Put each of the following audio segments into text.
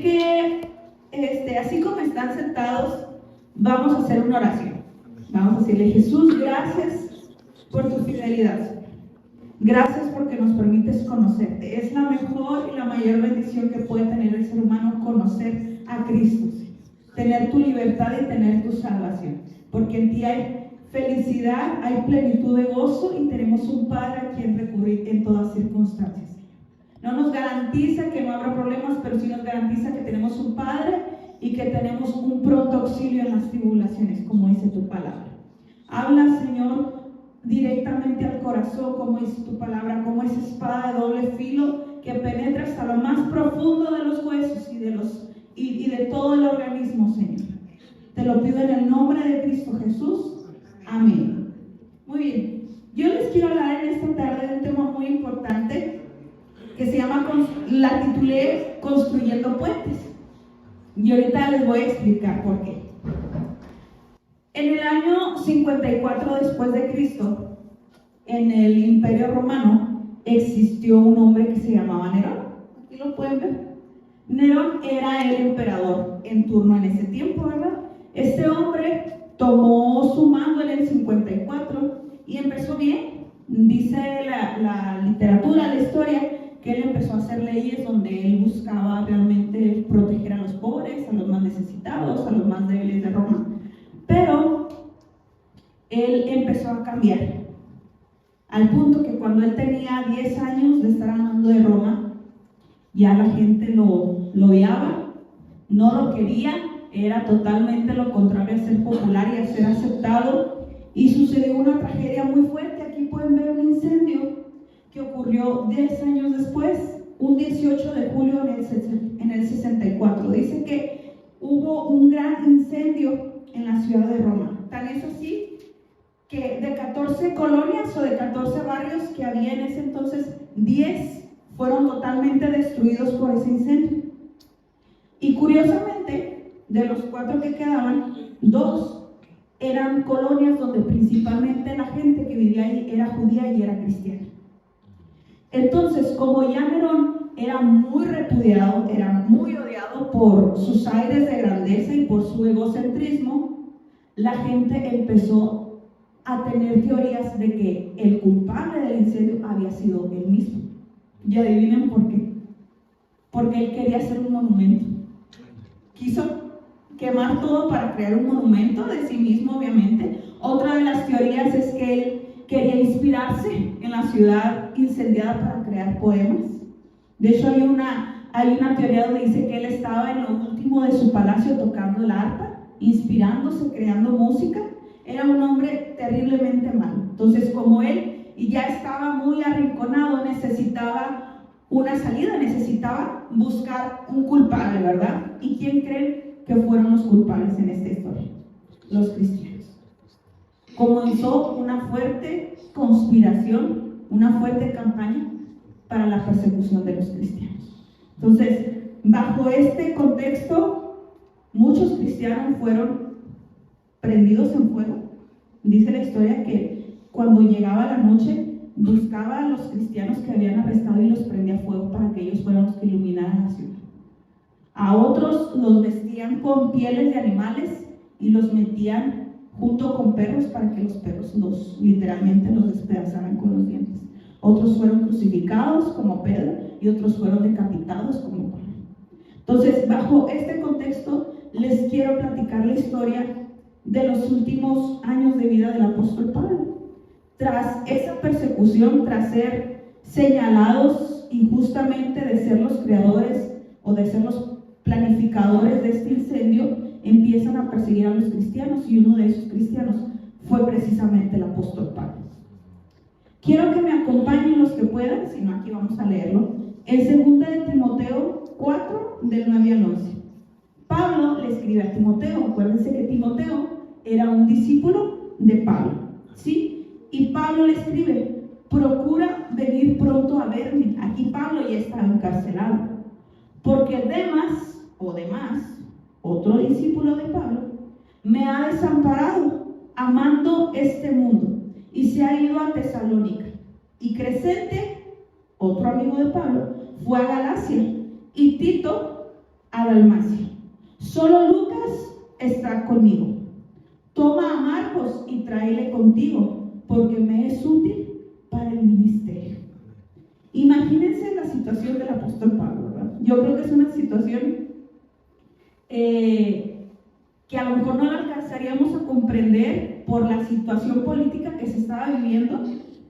que, así como están sentados, vamos a hacer una oración. Vamos a decirle: Jesús, gracias por tu fidelidad. Gracias porque nos permites conocerte. Es la mejor y la mayor bendición que puede tener el ser humano, conocer a Cristo, tener tu libertad y tener tu salvación, porque en ti hay felicidad, hay plenitud de gozo y tenemos un Padre a quien recurrir en todas circunstancias. No nos garantiza que no habrá problemas, pero sí nos garantiza que tenemos un Padre y que tenemos un pronto auxilio en las tribulaciones, como dice tu palabra. Habla, Señor, directamente al corazón, como dice tu palabra, como esa espada de doble filo que penetra hasta lo más profundo de los huesos y de todo el organismo, Señor. Te lo pido en el nombre de Cristo Jesús. Amén. Muy bien. Yo les quiero hablar en esta tarde de un tema muy importante que se llama, la titulé Construyendo Puentes. Y ahorita les voy a explicar por qué. En el año 54 después de Cristo, en el Imperio Romano, existió un hombre que se llamaba Nerón. Aquí lo pueden ver. Nerón era el emperador en turno en ese tiempo, ¿verdad? Este hombre tomó su mando en el 54 y empezó bien. Dice la literatura, la historia, que él empezó a hacer leyes donde él buscaba realmente proteger a los pobres, a los más necesitados, a los más débiles de Roma. Pero él empezó a cambiar, al punto que cuando él tenía 10 años de estar al mando de Roma, ya la gente lo odiaba, no lo quería, era totalmente lo contrario a ser popular y a ser aceptado. Y sucedió una tragedia muy fuerte. Aquí pueden ver un incendio que ocurrió 10 años después, un 18 de julio en el 64. Dice que hubo un gran incendio en la ciudad de Roma. Tan es así que de 14 colonias o de 14 barrios que había en ese entonces, 10 fueron totalmente destruidos por ese incendio. Y curiosamente, de los 4 que quedaban, 2 eran colonias donde principalmente la gente que vivía ahí era judía y era cristiana. Entonces, como ya Nerón era muy repudiado, era muy odiado por sus aires de grandeza y por su egocentrismo, la gente empezó a tener teorías de que el culpable del incendio había sido él mismo. Y adivinen por qué. Porque él quería hacer un monumento. Quiso quemar todo para crear un monumento de sí mismo, obviamente. Otra de las teorías es que él quería inspirarse en la ciudad incendiada para crear poemas. De hecho, hay una teoría donde dice que él estaba en lo último de su palacio tocando el arpa, inspirándose, creando música. Era un hombre terriblemente malo. Entonces, como él ya estaba muy arrinconado, necesitaba una salida, necesitaba buscar un culpable, ¿verdad? ¿Y quién creen que fueron los culpables en esta historia? Los cristianos. Comenzó una fuerte conspiración, una fuerte campaña para la persecución de los cristianos. Entonces, bajo este contexto, muchos cristianos fueron prendidos en fuego. Dice la historia que cuando llegaba la noche, buscaba a los cristianos que habían arrestado y los prendía a fuego para que ellos fueran los que iluminaran la ciudad. A otros los vestían con pieles de animales y los metían junto con perros para que los perros literalmente los despedazaran con los dientes. Otros fueron crucificados como Pedro y otros fueron decapitados como Pablo. Entonces, bajo este contexto, les quiero platicar la historia de los últimos años de vida del apóstol Pablo. Tras esa persecución, tras ser señalados injustamente de ser los creadores o de ser los planificadores de este incendio, empiezan a perseguir a los cristianos, y uno de esos cristianos fue precisamente el apóstol Pablo. Quiero que me acompañen los que puedan, si no aquí vamos a leerlo, en 2 de Timoteo 4, del 9 al 11. Pablo le escribe a Timoteo. Acuérdense que Timoteo era un discípulo de Pablo, ¿sí? Y Pablo le escribe: procura venir pronto a verme. Aquí Pablo ya estaba encarcelado, porque Demas, otro discípulo de Pablo, me ha desamparado amando este mundo y se ha ido a Tesalónica. Y Crescente, otro amigo de Pablo, fue a Galacia, y Tito a Dalmacia. Solo Lucas está conmigo. Toma a Marcos y tráele contigo, porque me es útil para el ministerio. Imagínense la situación del apóstol Pablo, ¿verdad? Yo creo que es una situación que a lo mejor no la alcanzaríamos a comprender por la situación política que se estaba viviendo,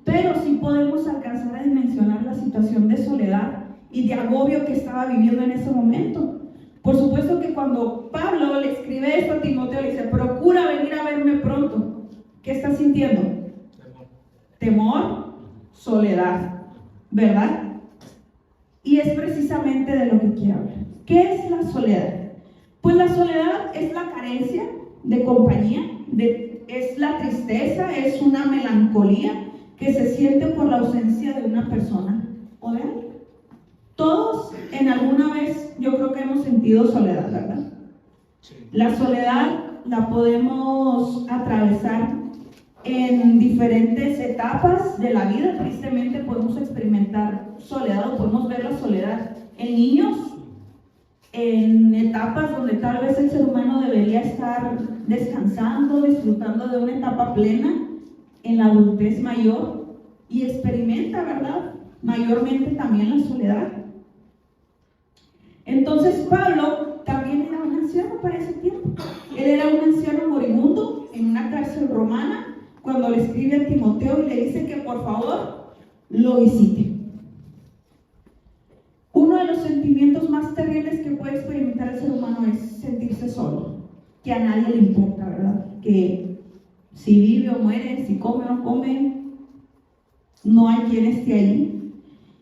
pero sí podemos alcanzar a dimensionar la situación de soledad y de agobio que estaba viviendo en ese momento. Por supuesto que cuando Pablo le escribe esto a Timoteo, le dice: procura venir a verme pronto. ¿Qué está sintiendo? Temor, soledad, ¿verdad? Y es precisamente de lo que quiero hablar. ¿Qué es la soledad? Pues la soledad es la carencia de compañía, es la tristeza, es una melancolía que se siente por la ausencia de una persona o de alguien. Todos en alguna vez yo creo que hemos sentido soledad, ¿verdad? Sí. La soledad la podemos atravesar en diferentes etapas de la vida. Tristemente podemos experimentar soledad o podemos ver la soledad en niños, en etapas donde tal vez el ser humano debería estar descansando, disfrutando de una etapa plena, en la adultez mayor, y experimenta, ¿verdad?, mayormente también la soledad. Entonces Pablo también era un anciano para ese tiempo. Él era un anciano moribundo en una cárcel romana, cuando le escribe a Timoteo y le dice que por favor lo visite. Uno de los sentimientos más terribles que puede experimentar el ser humano es sentirse solo, que a nadie le importa, ¿verdad? Que si vive o muere, si come o no come, no hay quien esté allí.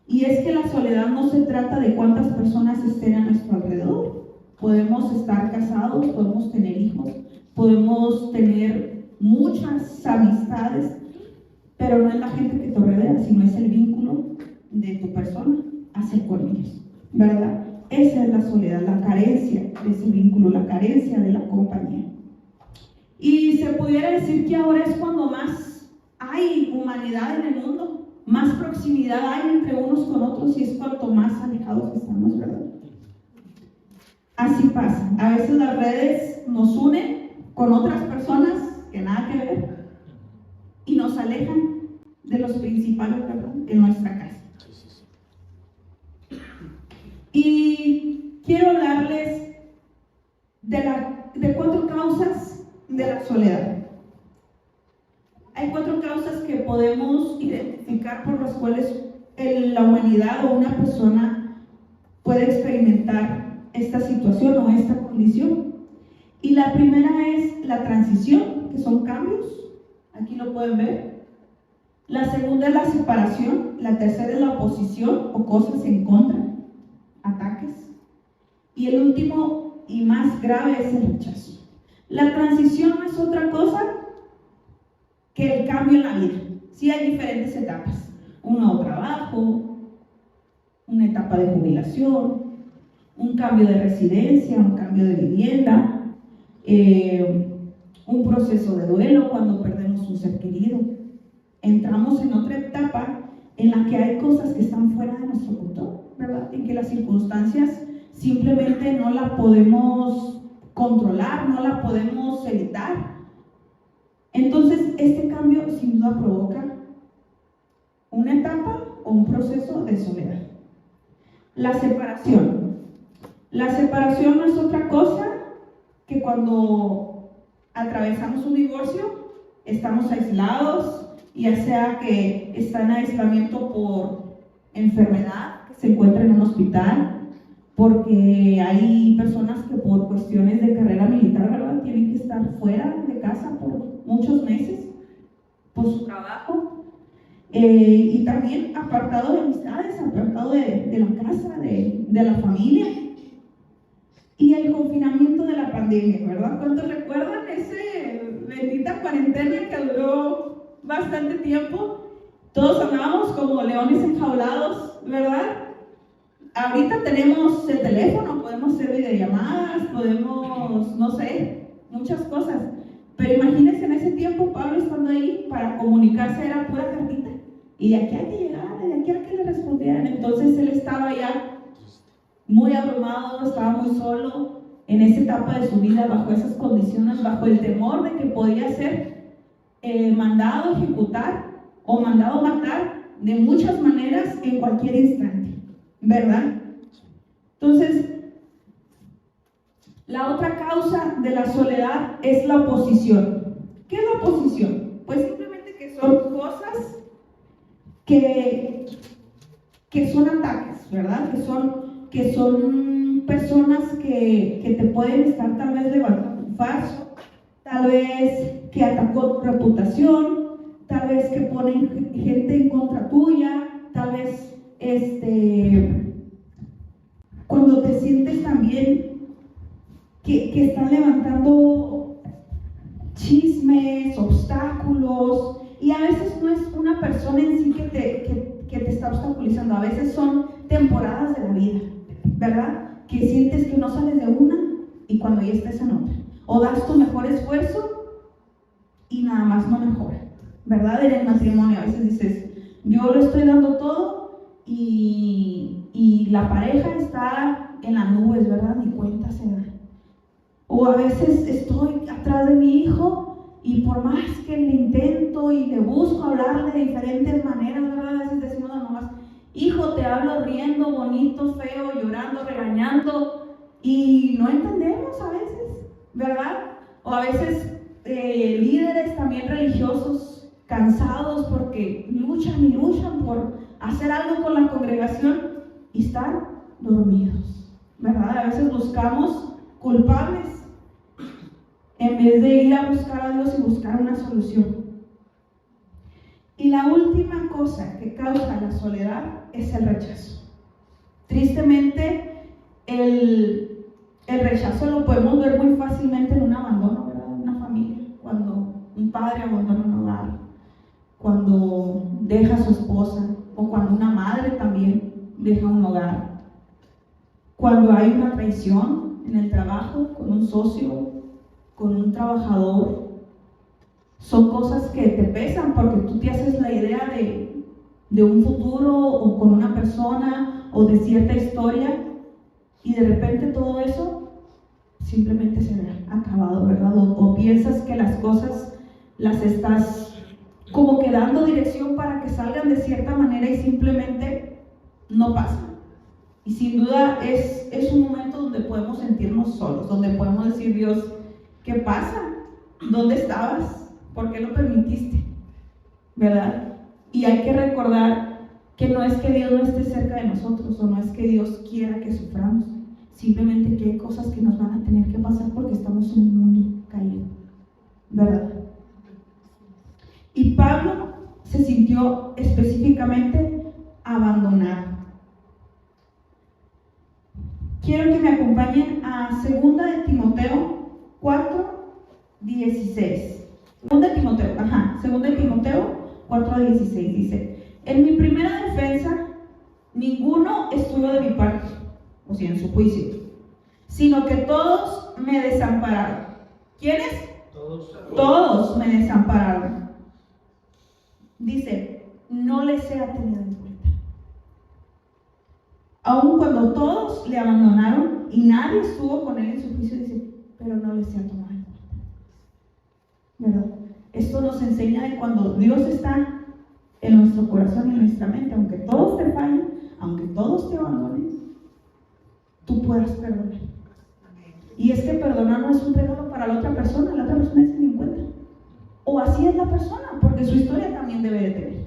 Y es que la soledad no se trata de cuántas personas estén a nuestro alrededor. Podemos estar casados, podemos tener hijos, podemos tener muchas amistades, pero no es la gente que te rodea, sino es el vínculo de tu persona hacia con ellos, ¿verdad? Esa es la soledad, la carencia de ese vínculo, la carencia de la compañía. Y se pudiera decir que ahora es cuando más hay humanidad en el mundo, más proximidad hay entre unos con otros, y es cuanto más alejados estamos, ¿verdad? Así pasa. A veces las redes nos unen con otras personas que nada que ver y nos alejan de los principales, ¿verdad?, en nuestra casa. Y quiero hablarles de 4 causas de la soledad. Hay 4 causas que podemos identificar por las cuales la humanidad o una persona puede experimentar esta situación o esta condición. Y la primera es la transición, que son cambios. Aquí lo pueden ver. La segunda es la separación. La tercera es la oposición o cosas en contra, ataques. Y el último y más grave es el rechazo. La transición no es otra cosa que el cambio en la vida. Sí, hay diferentes etapas: un nuevo trabajo, una etapa de jubilación, un cambio de residencia, un cambio de vivienda, un proceso de duelo cuando perdemos un ser querido. Entramos en otra etapa en la que hay cosas que están fuera de nuestro control, ¿verdad? En que las circunstancias simplemente no la podemos controlar, no la podemos evitar. Entonces, este cambio sin duda provoca una etapa o un proceso de soledad. La separación. La separación no es otra cosa que cuando atravesamos un divorcio, estamos aislados, ya sea que están en aislamiento por enfermedad, que se encuentran en un hospital, porque hay personas que por cuestiones de carrera militar, ¿verdad?, tienen que estar fuera de casa por muchos meses por su trabajo, y también apartado de amistades, apartado de la casa, de la familia. Y el confinamiento de la pandemia, ¿verdad? ¿Cuántos recuerdan esa bendita cuarentena que duró bastante tiempo? Todos andábamos como leones enjaulados, ¿verdad? Ahorita tenemos el teléfono, podemos hacer videollamadas, podemos, no sé, muchas cosas. Pero imagínense en ese tiempo, Pablo estando ahí, para comunicarse era pura cartita. Y de aquí a que llegara, de aquí a que le respondieran. Entonces él estaba ya muy abrumado, estaba muy solo en esa etapa de su vida, bajo esas condiciones, bajo el temor de que podía ser mandado a ejecutar o mandado a matar de muchas maneras en cualquier instante, ¿verdad? Entonces, la otra causa de la soledad es la oposición. ¿Qué es la oposición? Pues simplemente que son cosas que son ataques, ¿verdad? Que son personas que te pueden estar tal vez levantando un falso, tal vez que atacó tu reputación, tal vez que ponen gente en contra tuya, tal vez cuando te sientes también que están levantando chismes, obstáculos, y a veces no es una persona en sí que te está obstaculizando, a veces son temporadas de la vida, ¿verdad? Que sientes que no sales de una y cuando ya estés en otra, o das tu mejor esfuerzo y nada más no mejora, ¿verdad? En el matrimonio a veces dices, yo lo estoy dando todo y la pareja está en las nubes, ¿verdad? Ni cuenta se da. O a veces estoy atrás de mi hijo y por más que le intento y le busco hablarle de diferentes maneras, ¿verdad? A veces decimos a mamás, hijo, te hablo riendo, bonito, feo, llorando, regañando, y no entendemos a veces, ¿verdad? O a veces líderes también religiosos cansados porque luchan y luchan por hacer algo con la congregación y están dormidos, ¿verdad? A veces buscamos culpables en vez de ir a buscar a Dios y buscar una solución. Y la última cosa que causa la soledad es el rechazo. Tristemente, el rechazo lo podemos ver muy fácilmente en un abandono, ¿verdad? En una familia, cuando un padre abandona un hogar, cuando deja a su esposa, o cuando una madre también deja un hogar, cuando hay una traición en el trabajo, con un socio, con un trabajador. Son cosas que te pesan porque tú te haces la idea de un futuro o con una persona o de cierta historia y de repente todo eso simplemente se ve acabado, ¿verdad? O piensas que las cosas las estás como que dando dirección para que salgan de cierta manera y simplemente no pasan. Y sin duda es un momento donde podemos sentirnos solos, donde podemos decir, Dios, ¿qué pasa? ¿Dónde estabas? ¿Por qué lo permitiste? ¿Verdad? Y hay que recordar que no es que Dios no esté cerca de nosotros, o no es que Dios quiera que suframos, simplemente que hay cosas que nos van a tener que pasar porque estamos en un mundo caído, ¿verdad? Y Pablo se sintió específicamente abandonado. Quiero que me acompañen a 2 de Timoteo 4:16. 2 de Timoteo 4:16 dice: en mi primera defensa, ninguno estuvo de mi parte, o sea, en su juicio, sino que todos me desampararon. ¿Quiénes? Todos me desampararon. Dice, no les sea tenido en cuenta. Aun cuando todos le abandonaron y nadie estuvo con él en su juicio, dice, pero no les sea tomado en cuenta. ¿Verdad? Esto nos enseña de cuando Dios está en nuestro corazón y en nuestra mente, aunque todos te fallen, aunque todos te abandonen, tú puedas perdonar. Y es que perdonar no es un regalo para la otra persona dice ni en cuenta. O así es la persona, porque su historia también debe de tener.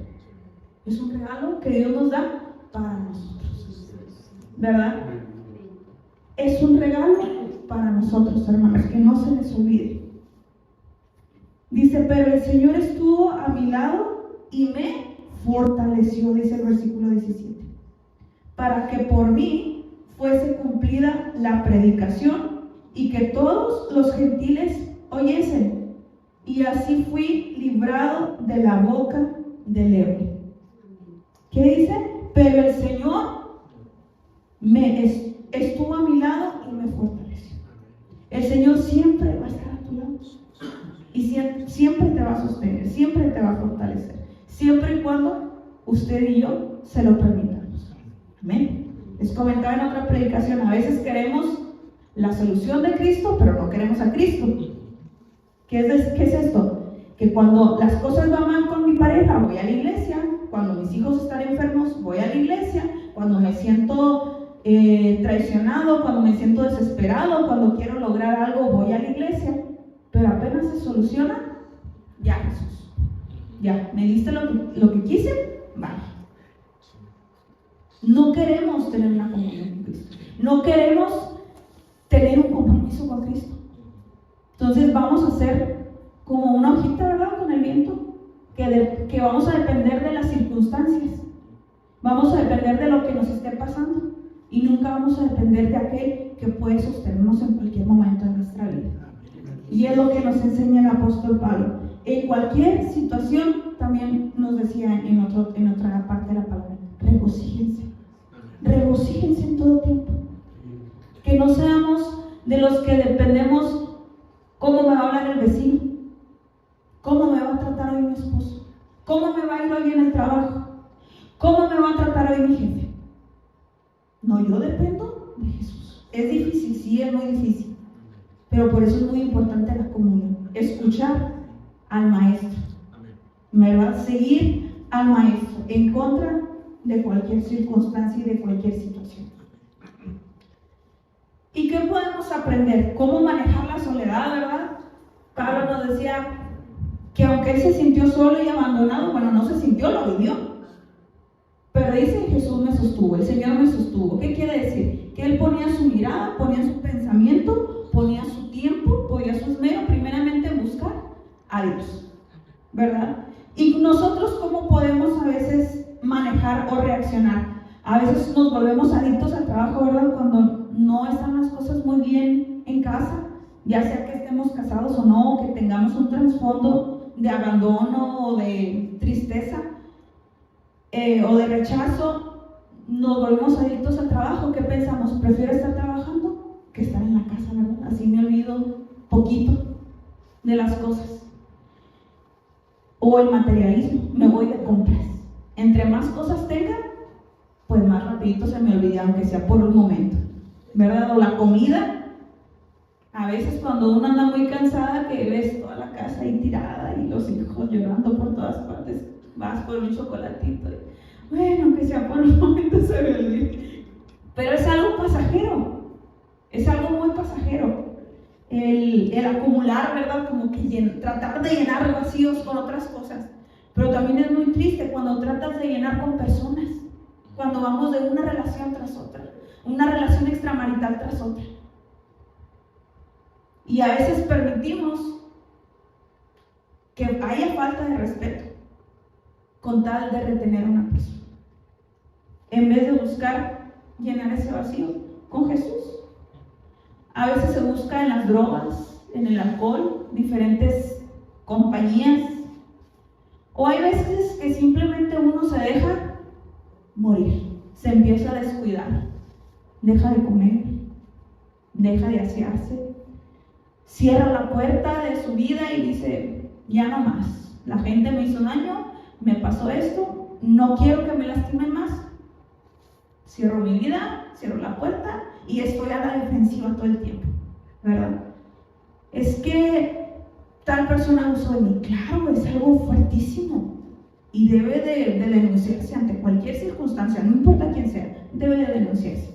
Es un regalo que Dios nos da para nosotros, ¿verdad? Es un regalo para nosotros, hermanos, que no se les olvide. Dice, pero el Señor estuvo a mi lado y me fortaleció, dice el versículo 17, para que por mí fuese cumplida la predicación y que todos los gentiles oyesen. Y así fui librado de la boca del león. ¿Qué dice? Pero el Señor estuvo a mi lado y me fortaleció. El Señor siempre va a estar a tu lado. Y siempre te va a sostener, siempre te va a fortalecer. Siempre y cuando usted y yo se lo permitamos. Amén. Les comentaba en otra predicación, a veces queremos la solución de Cristo, pero no queremos a Cristo. ¿Qué es esto? Que cuando las cosas van mal con mi pareja, voy a la iglesia. Cuando mis hijos están enfermos, voy a la iglesia. Cuando me siento traicionado, cuando me siento desesperado, cuando quiero lograr algo, voy a la iglesia. Pero apenas se soluciona, ya Jesús, ya, me diste lo que quise, vale. No queremos tener una comunión con Cristo. No queremos tener un compromiso con Cristo. Entonces vamos a ser como una hojita, ¿verdad? Con el viento, que vamos a depender de las circunstancias. Vamos a depender de lo que nos esté pasando. Y nunca vamos a depender de aquel que puede sostenernos en cualquier momento de nuestra vida. Y es lo que nos enseña el apóstol Pablo. En cualquier situación, también nos decía en otra parte de la palabra, regocíjense. Regocíjense en todo tiempo. Que no seamos de los que dependemos cómo me va a hablar el vecino, cómo me va a tratar hoy mi esposo, cómo me va a ir hoy en el trabajo, cómo me va a tratar hoy mi jefe. No, yo dependo de Jesús. Es difícil, sí, es muy difícil. Pero por eso es muy importante la comunión. Escuchar al maestro. ¿Verdad? Seguir al maestro en contra de cualquier circunstancia y de cualquier situación. ¿Y qué podemos aprender? ¿Cómo manejar la soledad, verdad? Pablo nos decía que aunque él se sintió solo y abandonado, bueno, no se sintió, lo vivió. Pero dice, Jesús me sostuvo, el Señor me sostuvo. ¿Qué quiere decir? Que él ponía su mirada, ponía su pensamiento, ponía su tiempo, ponía su esmero, primeramente en buscar a Dios, ¿verdad? Y nosotros, ¿cómo podemos a veces manejar o reaccionar? A veces nos volvemos adictos al trabajo, ¿verdad? Cuando no están las cosas muy bien en casa, ya sea que estemos casados o no, o que tengamos un trasfondo de abandono o de tristeza o de rechazo, nos volvemos adictos al trabajo. ¿Qué pensamos? Prefiero estar trabajando que estar en la casa, ¿verdad? Así me olvido poquito de las cosas. O el materialismo, me voy de compras. Entre más cosas tenga, pues más rapidito se me olvida, aunque sea por un momento, ¿verdad? O la comida, a veces cuando uno anda muy cansada, que ves toda la casa ahí tirada y los hijos llorando por todas partes, vas por un chocolatito, y, bueno, aunque sea por un momento se me olvida. Pero es algo pasajero, es algo muy pasajero. El acumular, ¿verdad? Como que tratar de llenar vacíos con otras cosas. Pero también es muy triste cuando tratas de llenar con personas, cuando vamos de una relación tras otra, una relación extramarital tras otra. Y a veces permitimos que haya falta de respeto con tal de retener a una persona, en vez de buscar llenar ese vacío con Jesús. A veces se busca en las drogas, en el alcohol, diferentes compañías. O hay veces que simplemente uno se deja morir, se empieza a descuidar, deja de comer, deja de asearse, cierra la puerta de su vida y dice, ya no más, la gente me hizo daño, me pasó esto, no quiero que me lastimen más. Cierro mi vida, cierro la puerta y estoy a la defensiva todo el tiempo, ¿verdad? Es que tal persona abusó de mí. Claro, es algo fuertísimo y debe de denunciarse ante cualquier circunstancia, no importa quién sea, debe de denunciarse.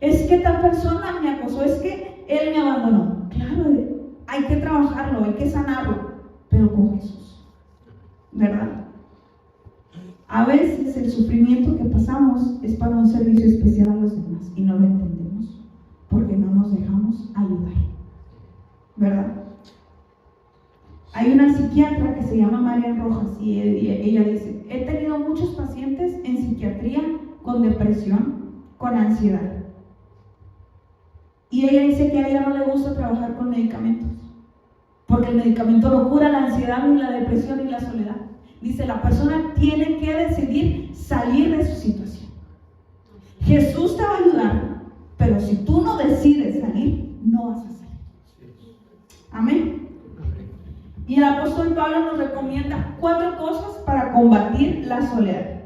Es que tal persona me acosó, es que él me abandonó. Claro, hay que trabajarlo, hay que sanarlo, pero con Jesús, ¿verdad? A veces el sufrimiento que pasamos es para un servicio especial a los demás y no lo entendemos porque no nos dejamos ayudar, ¿verdad? Hay una psiquiatra que se llama Marian Rojas y ella dice, he tenido muchos pacientes en psiquiatría con depresión, con ansiedad. Y ella dice que a ella no le gusta trabajar con medicamentos porque el medicamento no cura la ansiedad, ni la depresión, ni la soledad. Dice, la persona tiene que decidir salir de su situación. Jesús te va a ayudar, pero si tú no decides salir, no vas a salir. Amén. Y el apóstol Pablo nos recomienda 4 cosas para combatir la soledad.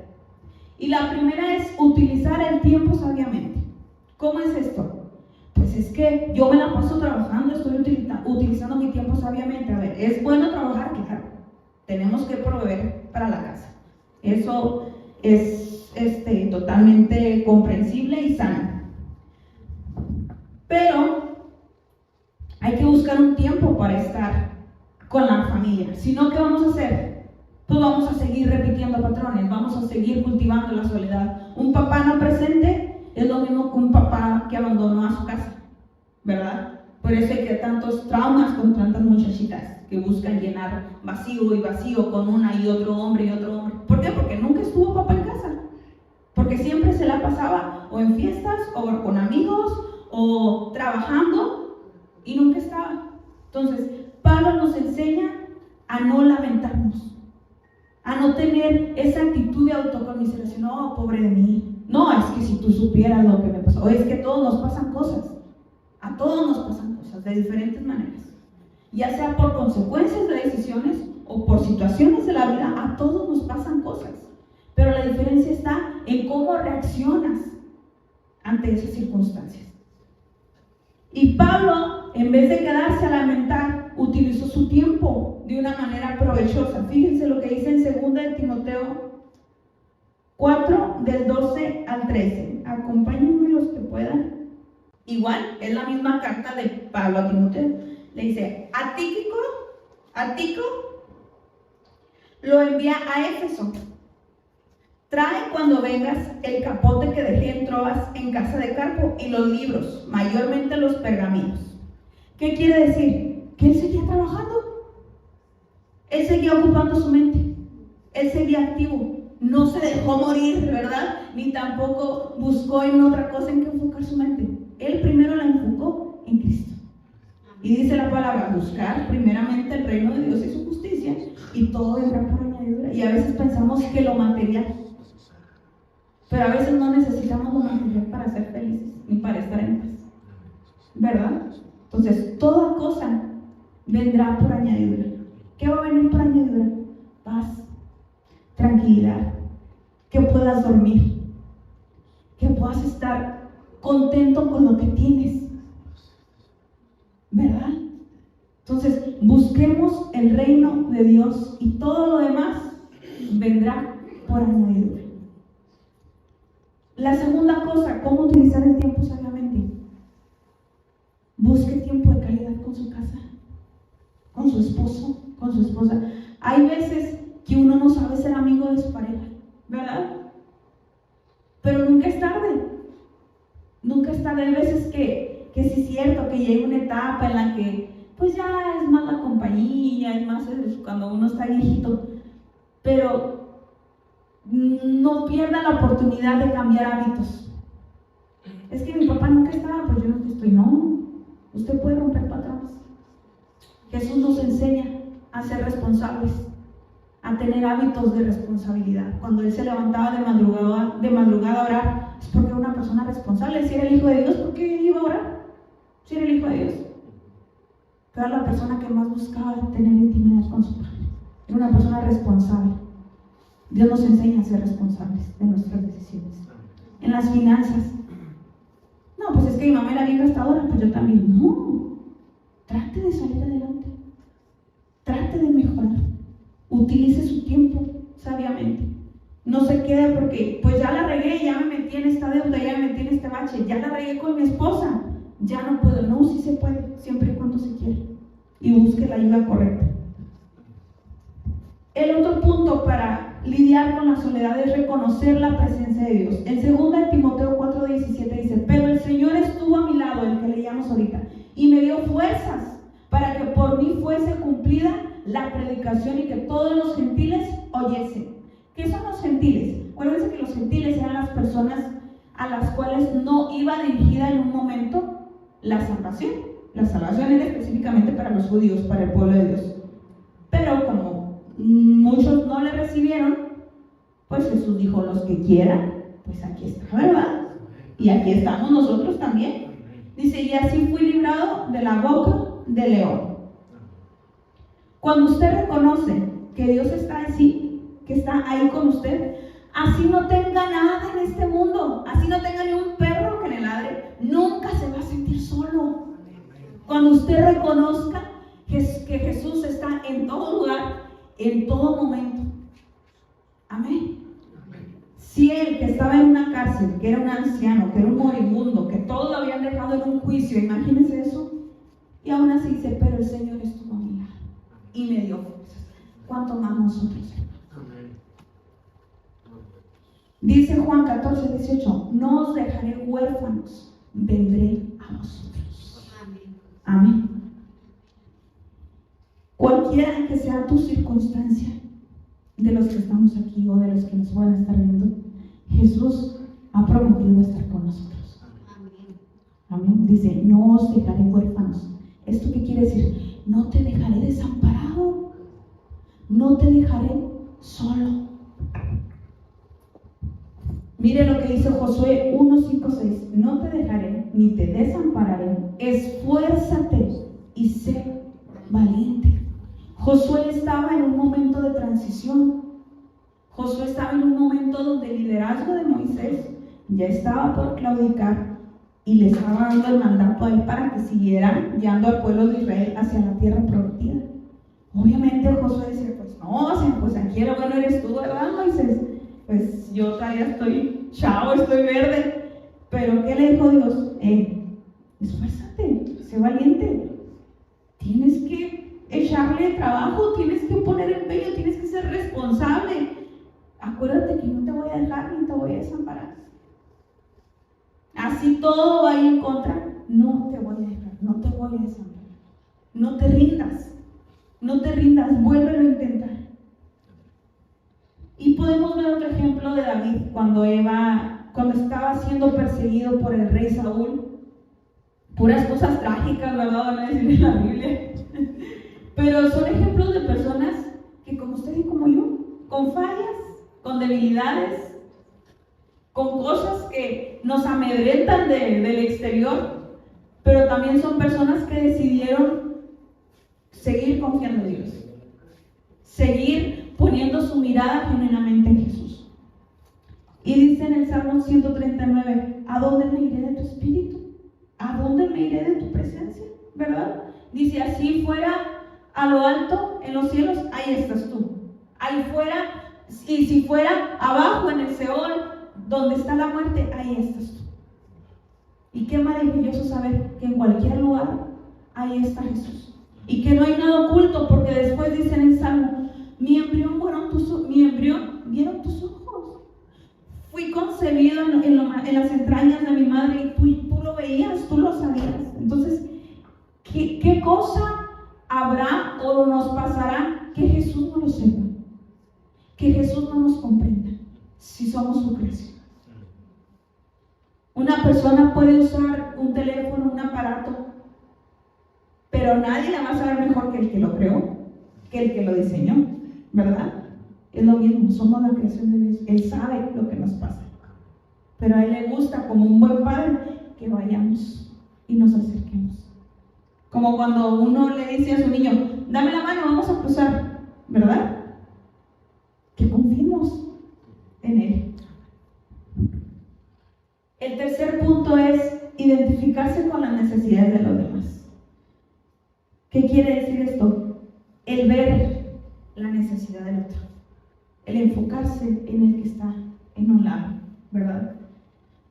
Y la primera es utilizar el tiempo sabiamente. ¿Cómo es esto? Pues es que yo me la paso trabajando, estoy utilizando mi tiempo sabiamente. A ver, ¿es bueno trabajar? Claro, tenemos que proveer para la casa. Eso es totalmente comprensible y sano. Pero hay que buscar un tiempo para estar con la familia. Si no, ¿qué vamos a hacer? Pues vamos a seguir repitiendo patrones, vamos a seguir cultivando la soledad. Un papá no presente es lo mismo que un papá que abandonó a su casa, ¿verdad? Por eso hay que tantos traumas con tantas muchachitas que buscan llenar vacío y vacío con una y otro hombre y otro hombre. ¿Por qué? Porque nunca estuvo papá en casa. Porque siempre se la pasaba o en fiestas o con amigos o trabajando y nunca estaba. Entonces, Pablo nos enseña a no lamentarnos, a no tener esa actitud de autocomiseración. No, pobre de mí. No, es que si tú supieras lo que me pasó. O es que a todos nos pasan cosas. A todos nos pasan cosas de diferentes maneras. Ya sea por consecuencias de decisiones o por situaciones de la vida, a todos nos pasan cosas. Pero la diferencia está en cómo reaccionas ante esas circunstancias. Y Pablo, en vez de quedarse a lamentar, utilizó su tiempo de una manera provechosa. Fíjense lo que dice en 2 de Timoteo 4, del 12 al 13. Acompáñenme los que puedan. Igual, es la misma carta de Pablo a Timoteo. Le dice, a Tíquico lo envía a Éfeso. Trae cuando vengas el capote que dejé en Troas en casa de Carpo y los libros, mayormente los pergaminos. ¿Qué quiere decir? Que él seguía trabajando. Él seguía ocupando su mente. Él seguía activo. No se dejó morir, ¿verdad? Ni tampoco buscó en otra cosa en que enfocar su mente. Él primero la enfocó en Cristo. Y dice la palabra, buscar primeramente el reino de Dios y su justicia, y todo vendrá por añadidura. Y a veces pensamos que lo material, pero a veces no necesitamos lo material para ser felices, ni para estar en paz, ¿verdad? Entonces, toda cosa vendrá por añadidura. ¿Qué va a venir por añadidura? Paz, tranquilidad, que puedas dormir, que puedas estar contento con lo que tienes, ¿verdad? Entonces, busquemos el reino de Dios y todo lo demás vendrá por añadidura. La segunda cosa, ¿cómo utilizar el tiempo sabiamente? Busque tiempo de calidad con su casa, con su esposo, con su esposa. Hay veces que uno no sabe ser amigo de su pareja, ¿verdad? Pero nunca es tarde. Nunca es tarde. Hay veces que sí es cierto que llega una etapa en la que pues ya es más la compañía, es más cuando uno está viejito, pero no pierda la oportunidad de cambiar hábitos. Es que mi papá nunca estaba, pues yo no estoy. No, usted puede romper patrones. Jesús nos enseña a ser responsables, a tener hábitos de responsabilidad. Cuando él se levantaba de madrugada a orar, es porque era una persona responsable. Si era el Hijo de Dios, ¿por qué iba a orar? Si era el Hijo de Dios. Pero era la persona que más buscaba tener intimidad con su Padre. Era una persona responsable. Dios nos enseña a ser responsables de nuestras decisiones. En las finanzas. No, pues es que mi mamá era bien gastadora, pues yo también. No. Trate de salir adelante. Trate de mejorar. Utilice su tiempo sabiamente. No se quede porque, pues ya la regué, ya me metí en esta deuda, ya me metí en este bache, ya la regué con mi esposa. Ya no puedo. No, sí se puede, siempre y cuando se quiere. Y busque la ayuda correcta. El otro punto para lidiar con la soledad es reconocer la presencia de Dios. En 2 Timoteo 4:17 dice, pero el Señor estuvo a mi lado, el que leíamos ahorita, y me dio fuerzas para que por mí fuese cumplida la predicación y que todos los gentiles oyesen. ¿Qué son los gentiles? Acuérdense que los gentiles eran las personas a las cuales no iba dirigida en un momento la salvación. La salvación era específicamente para los judíos, para el pueblo de Dios. Pero como muchos no le recibieron, pues Jesús dijo, los que quieran, pues aquí está, ¿verdad? Y aquí estamos nosotros también. Dice, y así fui librado de la boca del león. Cuando usted reconoce que Dios está así, que está ahí con usted, Así no tenga nada en este mundo, así no tenga ni un perro que le ladre, nunca se va a sentir solo. Cuando usted reconozca que Jesús está en todo lugar, en todo momento. Amén. Si él, que estaba en una cárcel, que era un anciano, que era un moribundo, que todos lo habían dejado en un juicio, imagínense eso, y aún así dice, pero el Señor estuvo a mi lado y me dio fuerzas. ¿Cuánto más nosotros? Dice Juan 14, 18, no os dejaré huérfanos, vendré a vosotros. Amén. Cualquiera que sea tu circunstancia, de los que estamos aquí o de los que nos puedan estar viendo, Jesús ha prometido estar con nosotros. Amén. Dice, no os dejaré huérfanos. ¿Esto qué quiere decir? No te dejaré desamparado, no te dejaré solo. Mire lo que dice Josué 1, 5, 6. No te dejaré ni te desampararé. Esfuérzate y sé valiente. Josué estaba en un momento de transición. Josué estaba en un momento donde el liderazgo de Moisés ya estaba por claudicar y le estaba dando el mandato a él para que siguieran guiando al pueblo de Israel hacia la tierra prometida. Obviamente Josué decía, pues no, pues aquí el bueno eres tú, ¿verdad, Moisés? Pues yo todavía estoy chavo, estoy verde. Pero ¿qué le dijo Dios? Esfuérzate, sé valiente. Tienes que echarle trabajo, tienes que poner empeño, tienes que ser responsable. Acuérdate que no te voy a dejar ni te voy a desamparar. Así todo va a ir en contra, no te voy a dejar, no te voy a desamparar. No te rindas, vuélvelo a intentar. Y podemos ver otro ejemplo de David cuando estaba siendo perseguido por el rey Saúl. Puras cosas trágicas, ¿verdad? Van a decir en la Biblia. Pero son ejemplos de personas que, como usted y como yo, con fallas, con debilidades, con cosas que nos amedrentan del exterior, pero también son personas que decidieron seguir confiando en Dios, seguir poniendo su mirada genuinamente en Jesús. Y dice en el Salmo 139, ¿a dónde me iré de tu espíritu? ¿A dónde me iré de tu presencia? ¿Verdad? Dice, así fuera a lo alto en los cielos, ahí estás tú. Ahí fuera, y si fuera abajo en el Seol, donde está la muerte, ahí estás tú. Y qué maravilloso saber que en cualquier lugar, ahí está Jesús. Y que no hay nada oculto, porque después dice en el Salmo, mi embrión vieron tus ojos. Fui concebido en las entrañas de mi madre y tú lo veías, tú lo sabías. Entonces, ¿qué cosa habrá o nos pasará que Jesús no lo sepa? Que Jesús no nos comprenda si somos su creación. Una persona puede usar un teléfono, un aparato, pero nadie la va a saber mejor que el que lo creó, que el que lo diseñó, ¿verdad? Es lo mismo, somos la creación de Dios. Él sabe lo que nos pasa, pero a Él le gusta, como un buen padre, que vayamos y nos acerquemos. Como cuando uno le dice a su niño, dame la mano, vamos a cruzar, ¿verdad? Que confiemos en Él. El tercer punto es identificarse con las necesidades de los demás. ¿Qué quiere decir esto? El ver la necesidad del otro, el enfocarse en el que está en un lado, ¿verdad?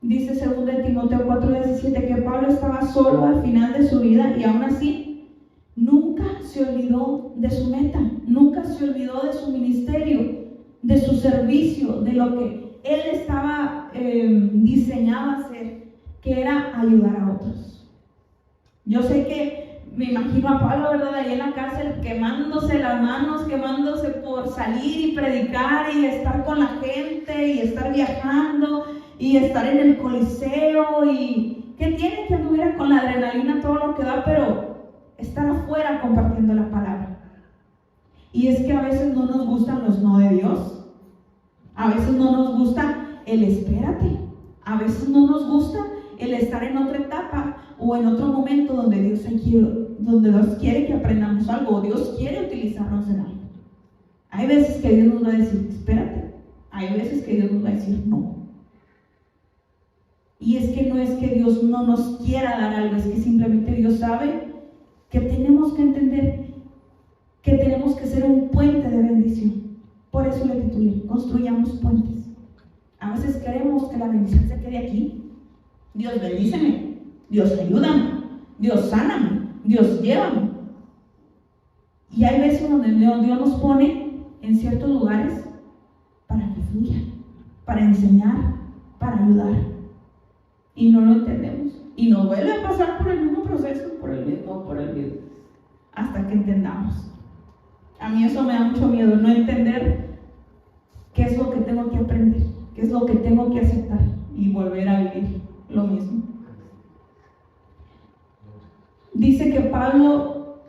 Dice 2 Timoteo 4:17 que Pablo estaba solo al final de su vida y aún así nunca se olvidó de su meta, nunca se olvidó de su ministerio, de su servicio, de lo que él estaba diseñado a hacer, que era ayudar a otros. Yo sé que me imagino a Pablo, ¿verdad?, ahí en la cárcel quemándose las manos, quemándose por salir y predicar y estar con la gente y estar viajando y estar en el Coliseo y que tiene que anduviera con la adrenalina todo lo que da, pero estar afuera compartiendo la palabra. Y es que a veces no nos gustan los no de Dios, a veces no nos gusta el espérate, a veces no nos gusta el estar en otra etapa o en otro momento donde Dios quiere que aprendamos algo o Dios quiere utilizarnos en algo. Hay veces que Dios nos va a decir, espérate, hay veces que Dios nos va a decir no. Y es que no es que Dios no nos quiera dar algo, es que simplemente Dios sabe que tenemos que entender que tenemos que ser un puente de bendición. Por eso le titulé, construyamos puentes. A veces queremos que la bendición se quede aquí. Dios bendíceme, Dios ayúdame, Dios sáname, Dios llévame. Y hay veces donde Dios nos pone en ciertos lugares para que fluya, para enseñar, para ayudar. Y no lo entendemos. Y nos vuelve a pasar por el mismo proceso, por el mismo, hasta que entendamos. A mí eso me da mucho miedo, no entender qué es lo que tengo que aprender, qué es lo que tengo que aceptar y volver a vivir lo mismo. Dice que Pablo,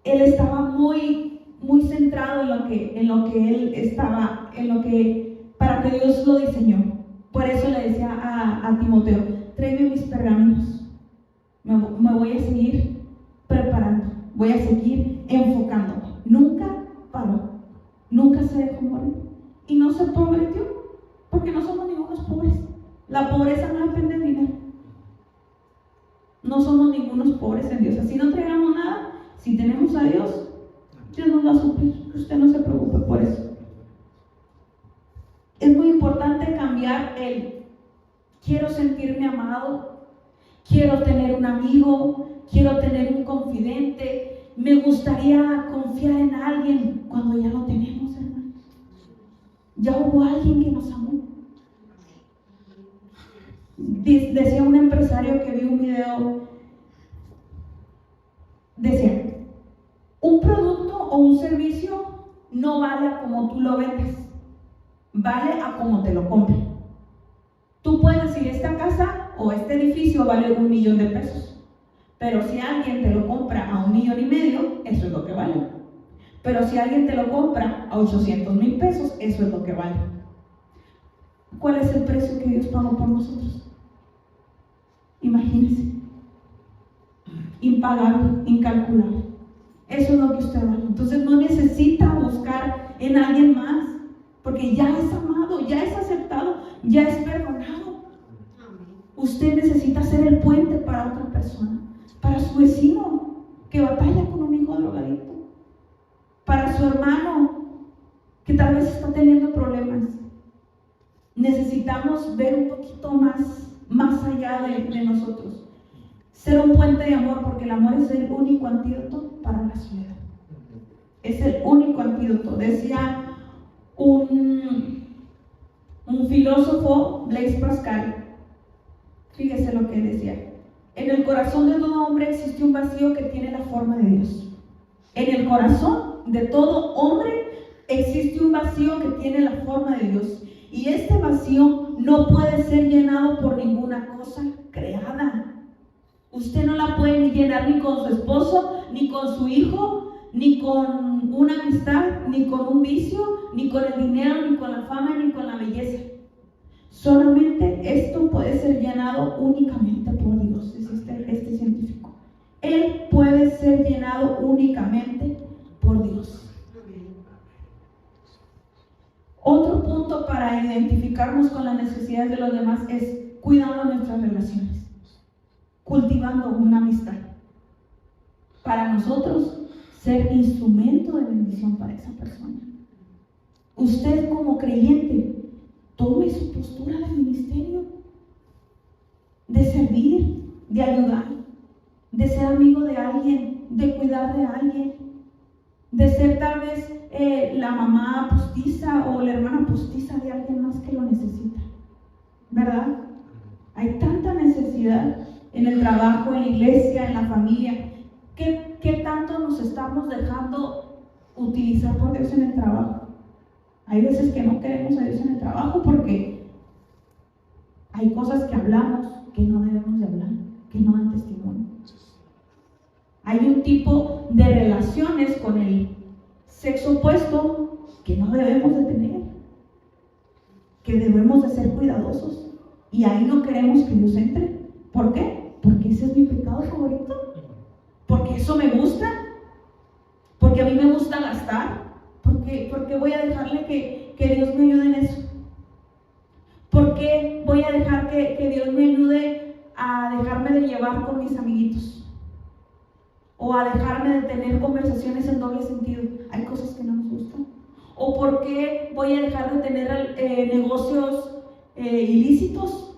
él estaba muy centrado en lo que él estaba, para que Dios lo diseñó. Por eso le decía a Timoteo, tráeme mis pergaminos, me voy a seguir preparando, voy a seguir enfocándome. Nunca paró, nunca se dejó morir y no se pobretió, porque no somos ningunos pobres. La pobreza no depende del dinero. No somos ningunos pobres en Dios. Así no traigamos nada, si tenemos a Dios, Dios nos va a suplir. Usted no se preocupe por eso. Es muy importante cambiar el quiero sentirme amado, quiero tener un amigo, quiero tener un confidente, me gustaría confiar en alguien cuando ya lo tenemos, hermanos. Ya hubo alguien que nos amó. Decía un empresario que vi un video, decía, un producto o un servicio no vale a como tú lo vendes, vale a como te lo compren. Tú puedes decir, esta casa o este edificio vale $1,000,000, pero si alguien te lo compra a $1,500,000, eso es lo que vale. Pero si alguien te lo compra a $800,000, eso es lo que vale. ¿Cuál es el precio que Dios pagó por nosotros? Imagínense, impagable, incalculable. Eso es lo que usted vale. Entonces no necesita buscar en alguien más, porque ya es amado, ya es aceptado, ya es perdonado. Usted necesita ser el puente para otra persona, para su vecino que batalla con un hijo drogadicto, para su hermano que tal vez está teniendo problemas. Necesitamos ver un poquito más allá de nosotros, ser un puente de amor, porque el amor es el único antídoto para la soledad. Es el único antídoto. Decía un filósofo, Blaise Pascal, fíjese lo que decía: en el corazón de todo hombre existe un vacío que tiene la forma de Dios. En el corazón de todo hombre existe un vacío que tiene la forma de Dios, y este vacío no puede ser llenado por ninguna cosa creada. Usted no la puede llenar ni con su esposo, ni con su hijo, ni con una amistad, ni con un vicio, ni con el dinero, ni con la fama, ni con la belleza. Solamente esto puede ser llenado únicamente por Dios, dice este científico. Él puede ser llenado únicamente por Dios. Otro punto para identificarnos con las necesidades de los demás es cuidando nuestras relaciones, cultivando una amistad. Para nosotros, ser instrumento de bendición para esa persona. Usted como creyente, tome su postura de ministerio, de servir, de ayudar, de ser amigo de alguien, de cuidar de alguien, de ser tal vez la mamá postiza o la hermana postiza de alguien más que lo necesita, ¿verdad? Hay tanta necesidad en el trabajo, en la iglesia, en la familia. ¿Qué tanto nos estamos dejando utilizar por Dios en el trabajo? Hay veces que no queremos a Dios en el trabajo porque hay cosas que hablamos que no debemos de hablar, que no dan testimonio. Hay un tipo de relaciones con el sexo opuesto que no debemos de tener, que debemos de ser cuidadosos, y ahí no queremos que Dios entre. ¿Por qué? Porque ese es mi pecado favorito, porque eso me gusta, porque a mí me gusta gastar, porque ¿Por qué voy a dejarle que Dios me ayude en eso? ¿Por qué voy a dejar que Dios me ayude a dejarme de llevar con mis amiguitos? O a dejarme de tener conversaciones en doble sentido. Hay cosas que no nos gustan. ¿O por qué voy a dejar de tener negocios ilícitos?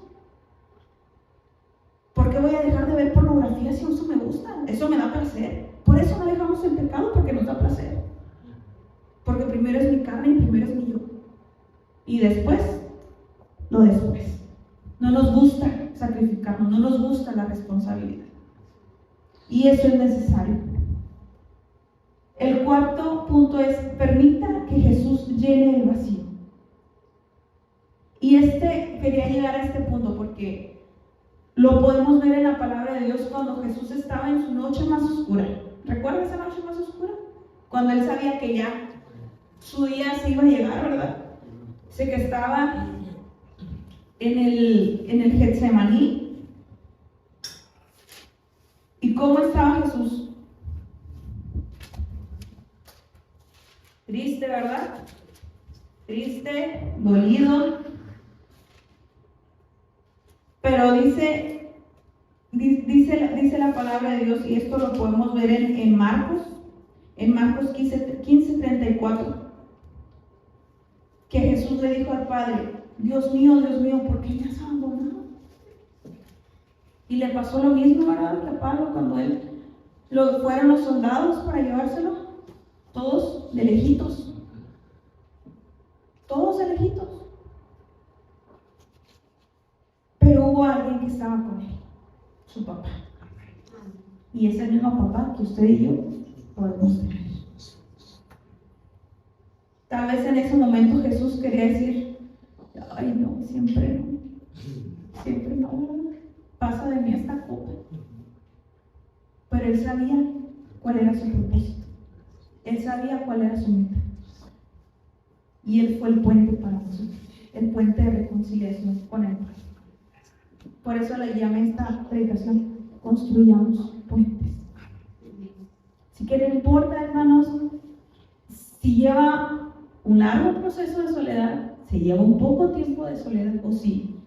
¿Por qué voy a dejar de ver pornografía si eso me gusta? Eso me da placer. Por eso no dejamos el pecado, porque nos da placer. Porque primero es mi carne y primero es mi yo. Y después, lo después. No nos gusta sacrificarnos, no nos gusta la responsabilidad. Y eso es necesario. El cuarto punto es: permita que Jesús llene el vacío. Y quería llegar a este punto porque lo podemos ver en la palabra de Dios cuando Jesús estaba en su noche más oscura. ¿Recuerda esa noche más oscura? Cuando él sabía que ya su día se iba a llegar, ¿verdad? Sé que estaba en el Getsemaní. ¿Y cómo estaba Jesús? Triste, ¿verdad? Triste, dolido. Pero dice la palabra de Dios, y esto lo podemos ver en Marcos 15:34, que Jesús le dijo al Padre: Dios mío, ¿por qué me has abandonado? Y le pasó lo mismo, ¿verdad?, que a Pablo cuando fueron los soldados para llevárselo, todos de lejitos. Pero hubo alguien que estaba con él, su papá. Y es el mismo papá que usted y yo podemos tener. Tal vez en ese momento Jesús quería decir: ay no, siempre no, pasa de mí esta copa. Pero él sabía cuál era su propósito, él sabía cuál era su meta. Y él fue el puente para nosotros, el puente de reconciliación con el Padre. Por eso le llamé esta predicación: construyamos puentes. Así que no importa, hermanos, si lleva un largo proceso de soledad, si lleva un poco tiempo de soledad, o si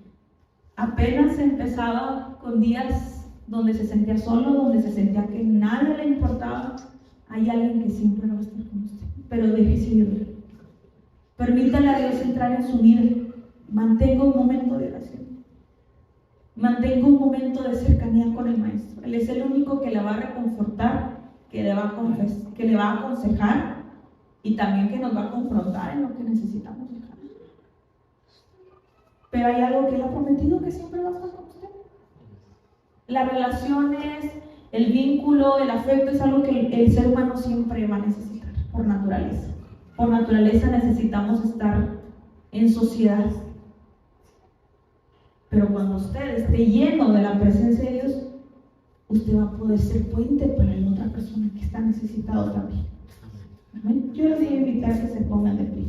apenas empezaba con días donde se sentía solo, donde se sentía que nadie le importaba, hay alguien que siempre va a estar con usted. Pero déjese vivir. Permítale a Dios entrar en su vida. Mantenga un momento de oración. Mantenga un momento de cercanía con el Maestro. Él es el único que le va a reconfortar, que le va a aconsejar y también que nos va a confrontar en lo que necesitamos dejar. Pero hay algo que Él ha prometido, que siempre va a estar con usted. Las relaciones, el vínculo, el afecto es algo que el ser humano siempre va a necesitar por naturaleza. Por naturaleza necesitamos estar en sociedad. Pero cuando usted esté lleno de la presencia de Dios, usted va a poder ser puente para la otra persona que está necesitada también. Amén. Yo les voy a invitar a que se pongan de pie.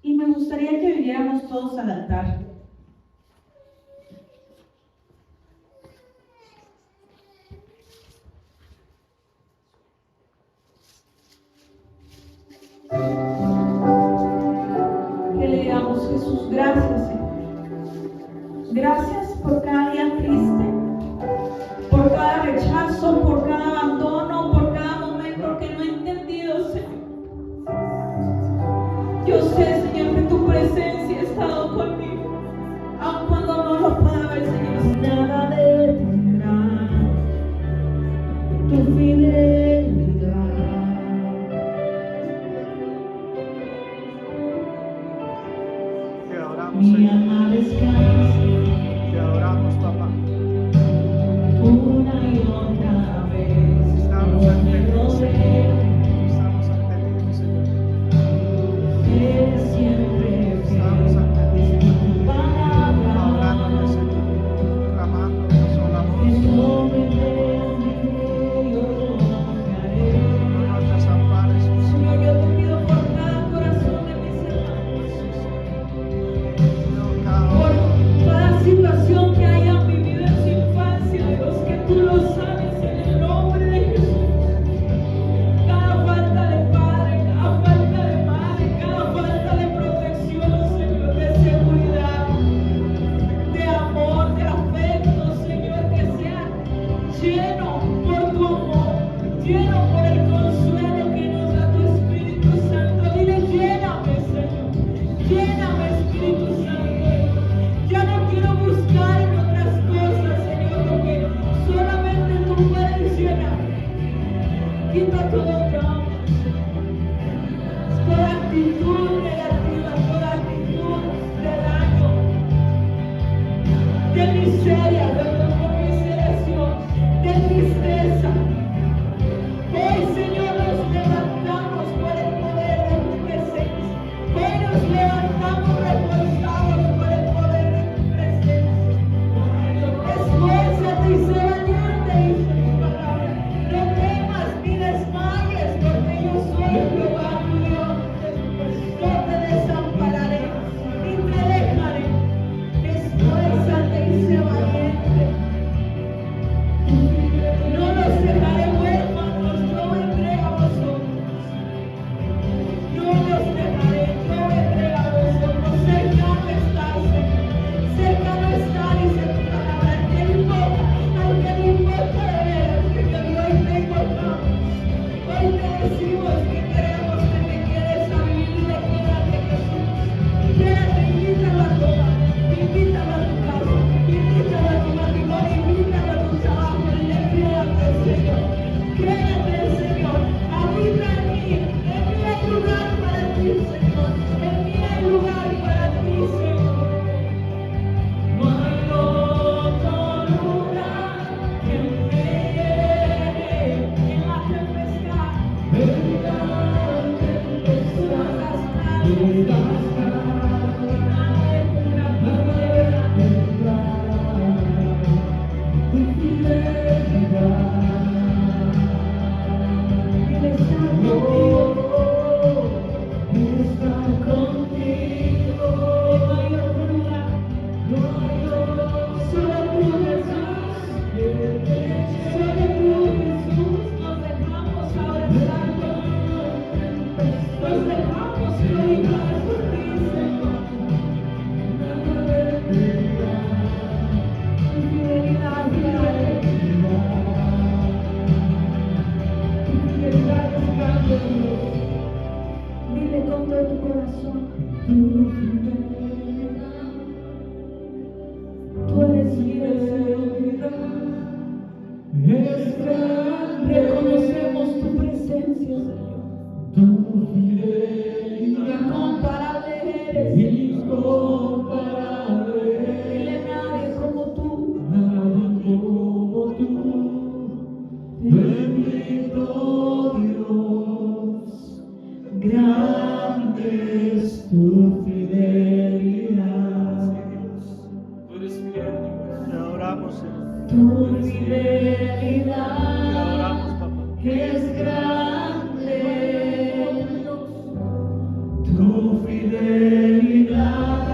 Y me gustaría que viniéramos todos al altar. Que le digamos: Jesús, gracias, Señor. Gracias por cada día triste, por cada rechazo, por cada abandono, por cada momento que no he entendido, Señor. Yo sé, Señor, que tu presencia ha estado conmigo, aun cuando no lo pueda ver, Señor. Nada detendrá tu fidelidad. Te adoramos, Mi Señor. alma descansa. Te adoramos, papá. Una y otra vez. de miseria, de conmiseración, de tristeza. Hoy, Señor, nos levantamos por el poder de tu presencia. Hoy nos levantamos reforzados por el poder de tu presencia. Esfuérzate y sé valiente, dice tu palabra. No temas ni desmayes, porque yo soy Jehová tu Dios. No te desampararé ni te dejaré. Esfuérzate y sé valiente. No los dejaré huérfanos, yo vendré a vosotros. No los dejaré, yo vendré a vosotros. Cercano está, Señor. Cercano está, dice tu palabra. Al que no importa de veras, porque hoy te encontramos. Hoy te decimos que queremos que te quedes a vivir y quédate, Jesús. Quédate, invítalo a tu hogar, invítalo a tu casa, invítalo a tu matrimonio, invítalo a tu trabajo. Dile, quédate, Señor. Quédate, Señor. Habita en mí. En mí hay lugar para ti, Señor. En mí hay lugar para ti, Señor. No hay otro lugar que me llene en la tempestad. En la tempestad, nos dejamos glorificar por ti, Señor. Tu fidelidad, tu fidelidad es grande, Dios. Dile con todo tu corazón, tu fidelidad. Tú eres fiel, es grande. Reconocemos tu presencia, Señor. Tu fidelidad incomparable eres, incomparable. Dile, nadie como tú, nadie como tú. Bendito Dios, grande es tu fidelidad. Tú eres fiel, Dios. Te adoramos, Señor. Tu Te fidelidad adoramos, papá. es grande. Tu fidelidad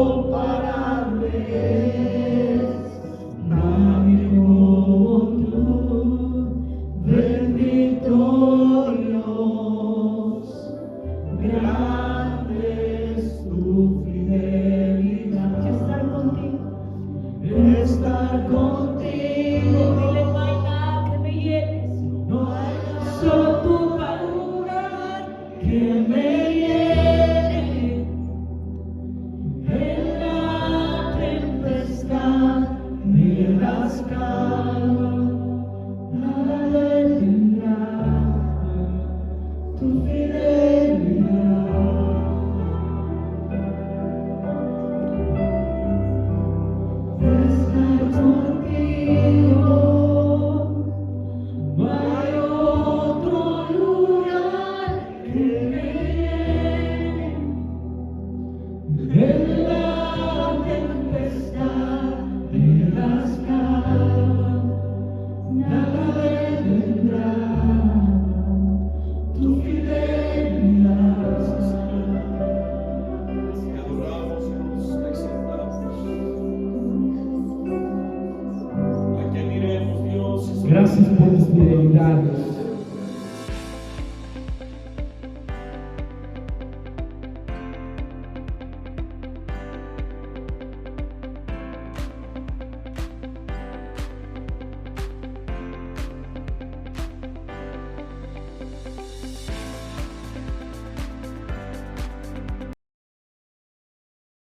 incomparable es. Nadie como tú. Bendito Dios, grande es tu fidelidad. Estar contigo. Estar contigo. Dile, no hay nada que me llenes. No hay nada. Solo tú, palabra, que me llene. En la tempestad me das calma. Nada detendrá tu fidelidad. Estar contigo, no hay otro lugar que me llene. En la tempestad me das calma, nada detendrá tu fidelidad. Te adoramos, Dios. Te exaltamos. ¿A quién iremos, Dios? Gracias por tu fidelidad, Dios.